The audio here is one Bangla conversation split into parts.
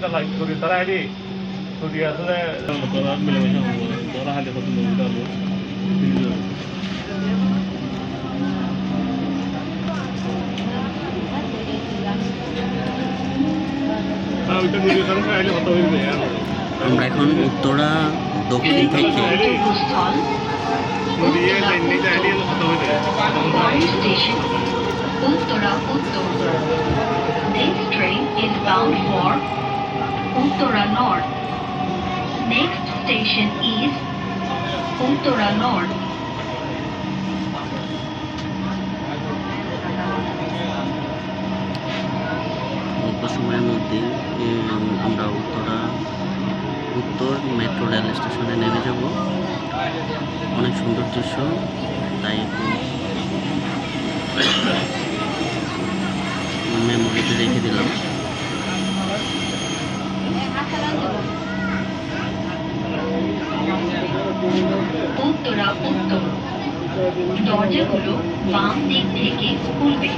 kita lagi kuri tara ini kuri asal tara milamisa tara hal itu tuh kita lu nah itu kuri tara saya ini foto ini ya আমরা এখন উত্তরা দক্ষিণ থেকে kuri ini jadi foto ini Station Uttara Uttar. This train is bound for Uttara North. Next station is Uttara North. অল্প সময়ের মধ্যে আমরা উত্তর মেট্রো রেল স্টেশনে নেমে যাব। অনেক সুন্দর দৃশ্য, তাই একটু মেমোরিতে রেখে দিলাম। উত্তরা উত্তর দরজাগুলো বাম দিক থেকে খুলবে।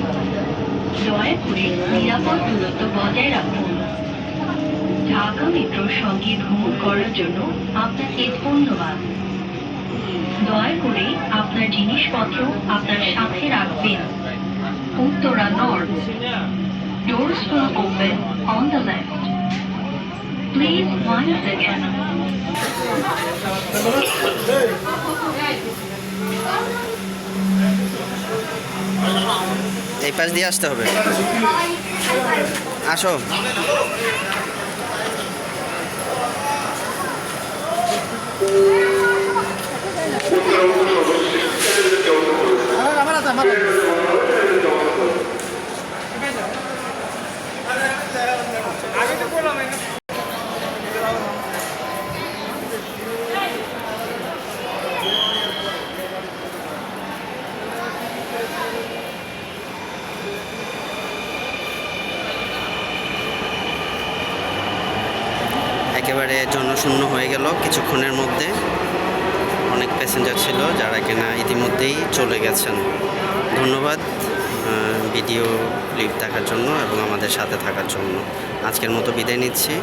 দয়া করে নিরাপদ দূরত্ব বজায় রাখুন। ঢাকা মেট্রোর সঙ্গে ভ্রমণ করার জন্য আপনাকে ধন্যবাদ। দয়া করে আপনার জিনিসপত্র আপনার সাথে রাখবেন। Uttara North. Doors will open on the left. Please wind the gap. এই পাশ দিয়ে আসতে হবে। আসো। একেবারে জনশূন্য হয়ে গেল কিছুক্ষণের মধ্যে। অনেক প্যাসেঞ্জার ছিল যারা কিনা ইতিমধ্যেই চলে গেছেন। ধন্যবাদ ভিডিও ক্লিপ দেখার জন্য এবং আমাদের সাথে থাকার জন্য। আজকের মতো বিদায় নিচ্ছি।